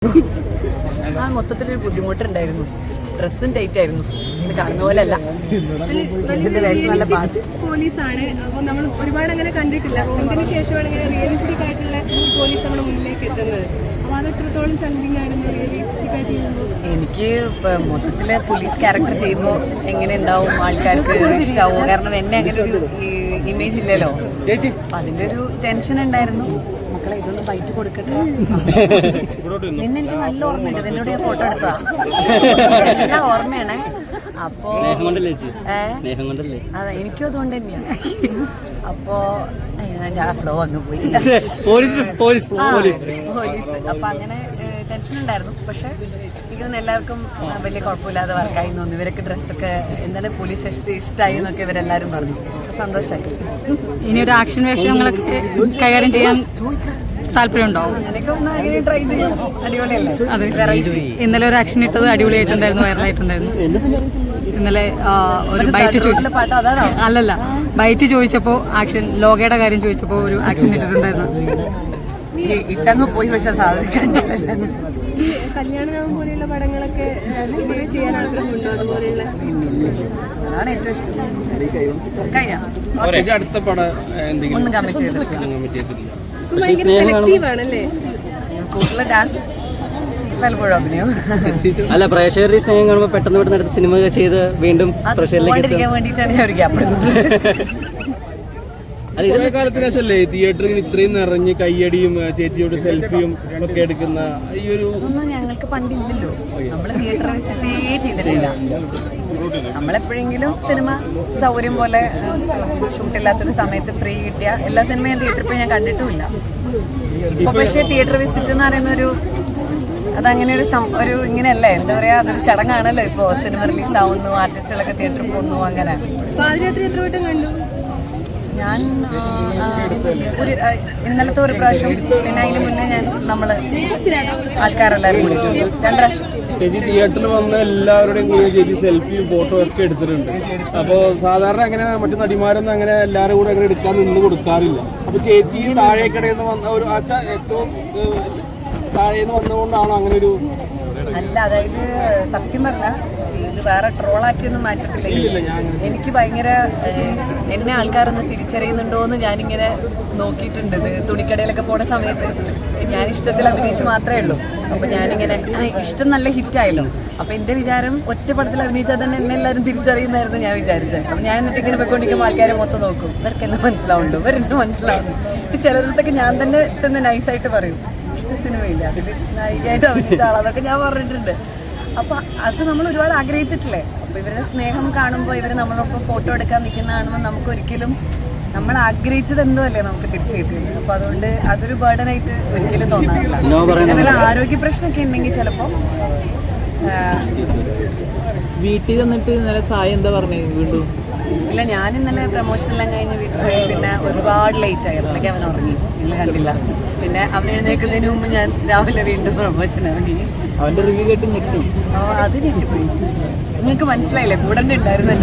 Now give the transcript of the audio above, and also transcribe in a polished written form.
ആ മൊത്തത്തിലൊരു ബുദ്ധിമുട്ടുണ്ടായിരുന്നു. ഡ്രസ്സും ടൈറ്റ് ആയിരുന്നു. ഇത് കാണുന്ന പോലെ അല്ല. പോലീസാണ്. അപ്പോൾ നമ്മൾ ഒരുപാട് അങ്ങനെ കണ്ടിട്ടില്ല. റോമിന് ശേഷമാണ് ഇങ്ങനെ റിയലിസ്റ്റിക് ആയിട്ടുള്ള പോലീസ് നമ്മുടെ മുന്നിലേക്ക് എത്തുന്നത്. അപ്പോൾ അത് എത്രത്തോളം ചലഞ്ചിങ് ആയിരുന്നു റിയലിസ്റ്റിക് ആയിട്ട് ചെയ്യുമ്പോൾ? എനിക്ക് മൊത്തത്തില് പോലീസ് ക്യാരക്ടർ ചെയ്യുമ്പോൾ എങ്ങനെ ഉണ്ടാവും, ആൾക്കാർക്ക് ഇഷ്ടാവും. കാരണം എന്നെ അങ്ങനെ ഒരു ഇമേജ് ഇല്ലല്ലോ. അതിന്റെ ഒരു ടെൻഷൻ ഉണ്ടായിരുന്നു. മക്കളെ ഇതൊന്നും ബൈറ്റ് കൊടുക്കട്ടെ. നിന്നെ എനിക്ക് നല്ല ഓർമ്മയുണ്ട്. നിന്നോട് ഞാൻ ഫോട്ടോ എടുത്തതാ. എല്ലാം ഓർമ്മയാണ്. അപ്പോ അതെ, എനിക്കും അതുകൊണ്ട് തന്നെയാണ്. അപ്പോ ഫ്ലോ അങ്ങ് പോയി. പോലീസ് അപ്പൊ അങ്ങനെ ടെൻഷൻ ഉണ്ടായിരുന്നു. പക്ഷെ എനിക്കൊന്നും എല്ലാവർക്കും വലിയ കുഴപ്പമില്ലാതെ വർക്കായി തോന്നി. ഇവരൊക്കെ ഡ്രസ്സൊക്കെ എന്തായാലും പോലീസ് സ്റ്റേഷനിൽ ഇഷ്ടമായി എന്നൊക്കെ ഇവരെല്ലാവരും പറഞ്ഞു. സന്തോഷമായി. ഇനി ഒരു ആക്ഷൻ വേഷങ്ങളൊക്കെ കൈകാര്യം ചെയ്യാൻ താല്പര്യമുണ്ടോ? അങ്ങനെയൊക്കെ ഒന്ന് അങ്ങനെ ട്രൈ ചെയ്യാം. അടിപൊളിയല്ലേ? അതെ, ഇന്നലെ ഒരു ആക്ഷൻ ഇട്ടത് അടിപൊളിയായിട്ടുണ്ടായിരുന്നു, വൈറലായിട്ടുണ്ടായിരുന്നു. ഇന്നലെ ഒരു ബൈറ്റ് ചോദിച്ചു. പാട്ട് അതാണോ? അല്ലല്ല, ബൈറ്റ് ചോദിച്ചപ്പോൾ ആക്ഷൻ, ലോകയുടെ കാര്യം ചോദിച്ചപ്പോൾ ഒരു ആക്ഷൻ ഇട്ടിട്ടുണ്ടായിരുന്നു. ഇട്ടങ്ങ് പോയി. പക്ഷെ സാധനം കല്യാണരാമൻ പോലെയുള്ള പടങ്ങളൊക്കെ ചെയ്യാൻ ആഗ്രഹമുണ്ടോ? അതുപോലെയുള്ള അതാണ് ഏറ്റവും ഇഷ്ടം. കഴിഞ്ഞാൽ അടുത്ത പടം ഒന്നും കമ്മിറ്റ് ചെയ്തിട്ടില്ല. സെലക്റ്റീവാണല്ലേ? കൂടുതൽ ഡാൻസ്, പലപ്പോഴും അഭിനയം. അല്ല, പ്രേക്ഷകരുടെ സ്നേഹം കാണുമ്പോൾ പെട്ടെന്ന് അടുത്ത സിനിമ ചെയ്ത് വീണ്ടും പോകാണ്ടിരിക്കാൻ വേണ്ടിയിട്ടാണ് ഞാൻ ഒരു ഗ്യാപ്പെടുന്നത്. കുറെ കാലത്തിന് ശേഷമല്ലേ തിയേറ്ററിൽ ഇത്രയും നിറഞ്ഞ് കയ്യടിയും ചേച്ചിയോട് സെൽഫിയും ഒക്കെ എടുക്കുന്ന ഈ ഒരു ഒന്നും ഞങ്ങൾക്ക് പണ്ടില്ലല്ലോ. നമ്മൾ തിയേറ്റർ വിസിറ്റേ ചെയ്തിട്ടില്ല. നമ്മളെപ്പോഴെങ്കിലും സിനിമ സൗകര്യം പോലെ ഷൂട്ടില്ലാത്തൊരു സമയത്ത് ഫ്രീ കിട്ടിയ എല്ലാ സിനിമയും തിയേറ്ററിൽ പോയി ഞാൻ കണ്ടിട്ടുമില്ല. ഇപ്പൊ പക്ഷേ തിയേറ്റർ വിസിറ്റ് എന്ന് പറയുന്ന അതങ്ങനെ ഒരു ഇങ്ങനെയല്ലേ, എന്താ പറയാ, അതൊരു ചടങ്ങാണല്ലോ. ഇപ്പോൾ സിനിമ റിലീസ് ആവുന്നു, ആർട്ടിസ്റ്റുകളൊക്കെ തിയേറ്ററിൽ പോകുന്നു. അങ്ങനെ പാതിരാത്രി എത്ര വട്ടം കണ്ടു? ഞാൻ ഇന്നലത്തെ ഒരു പ്രാവശ്യം, പിന്നെ അതിന് മുന്നേ നമ്മള് ആൾക്കാരെല്ലാവരും കൂടി 2 പ്രാവശ്യം. ചേച്ചി തിയേറ്ററിൽ വന്ന എല്ലാവരുടെയും കൂടി ചേച്ചി സെൽഫിയും ഫോട്ടോ ഒക്കെ എടുത്തിട്ടുണ്ട്. അപ്പോൾ സാധാരണ അങ്ങനെ മറ്റു നടിമാരൊന്നും അങ്ങനെ എല്ലാവരും കൂടെ അങ്ങനെ എടുക്കാൻ നിന്ന് കൊടുക്കാറില്ല. അപ്പൊ ചേച്ചി താഴേക്കടയിൽ നിന്ന് വന്ന ഒരു ഏറ്റവും താഴേന്ന് വന്നുകൊണ്ടാണോ അങ്ങനെ ഒരു? അല്ല, അതായത് സത്യം പറഞ്ഞാൽ ഇത് വേറെ ട്രോളാക്കിയൊന്നും മാറ്റത്തില്ല. എനിക്ക് ഭയങ്കര എന്നെ ആൾക്കാരൊന്ന് തിരിച്ചറിയുന്നുണ്ടോ എന്ന് ഞാനിങ്ങനെ നോക്കിയിട്ടുണ്ട്. തുണിക്കടയിലൊക്കെ പോണ സമയത്ത് ഞാൻ ഇഷ്ടത്തിൽ അഭിനയിച്ച് മാത്രമേ ഉള്ളൂ. അപ്പോൾ ഞാനിങ്ങനെ ഇഷ്ടം നല്ല ഹിറ്റായല്ലോ. അപ്പോൾ എൻ്റെ വിചാരം ഒറ്റ പടത്തിൽ അഭിനയിച്ചാൽ തന്നെ എന്നെ എല്ലാവരും തിരിച്ചറിയുന്നായിരുന്നു ഞാൻ വിചാരിച്ചത്. അപ്പോൾ ഞാൻ എന്നിട്ട് ഇങ്ങനെ പോയിക്കൊണ്ടിരിക്കുമ്പോൾ ആൾക്കാരെ മൊത്തം നോക്കും, ഇവർക്കെല്ലാം മനസ്സിലാവുന്നുണ്ടോ, ഇവരെന്നെ മനസ്സിലാവുന്നു. ചിലരിടത്തൊക്കെ ഞാൻ തന്നെ ചെന്ന് നൈസായിട്ട് പറയും, ഇഷ്ട സിനിമയില്ല അതിൽ നായികയായിട്ട് അഭിനയിച്ച ആളതൊക്കെ ഞാൻ പറഞ്ഞിട്ടുണ്ട്. അപ്പോൾ അത് നമ്മൾ ഒരുപാട് ആഗ്രഹിച്ചിട്ടില്ലേ. അപ്പോൾ ഇവരുടെ സ്നേഹം കാണുമ്പോൾ, ഇവർ നമ്മളൊപ്പം ഫോട്ടോ എടുക്കാൻ നിൽക്കുന്ന കാണുമ്പോൾ നമുക്കൊരിക്കലും നമ്മൾ ആഗ്രഹിച്ചത് എന്തോ അല്ലേ നമുക്ക് തിരിച്ചു കിട്ടിയത്. അപ്പോൾ അതുകൊണ്ട് അതൊരു ബേർഡനായിട്ട് ഒരിക്കലും തോന്നാറില്ല. ഇവരുടെ ആരോഗ്യ പ്രശ്നമൊക്കെ ഉണ്ടെങ്കിൽ ചിലപ്പോൾ വീട്ടിൽ വന്നിട്ട് ഇന്നലെ സായി എന്താ പറഞ്ഞത് വീണ്ടും? ഇല്ല, ഞാൻ ഇന്നലെ പ്രമോഷനെല്ലാം കഴിഞ്ഞ് വീട്ടിൽ പോയി. പിന്നെ ഒരുപാട് ലേറ്റായി. അപ്പോഴേക്കും അവൻ ഉറങ്ങി. നിങ്ങൾ കണ്ടില്ല. പിന്നെ അവൻ എഴുന്നേൽക്കുന്നതിന് മുമ്പ് ഞാൻ രാവിലെ വീണ്ടും പ്രമോഷൻ ഇറങ്ങി. അവന്റെ റിവ്യൂ കേട്ട് ഞെട്ടി. അത് ഞെട്ടിപ്പോയി. നിങ്ങൾക്ക് മനസ്സിലായില്ലേ, കൂടെ ഉണ്ടായിരുന്നല്ലോ.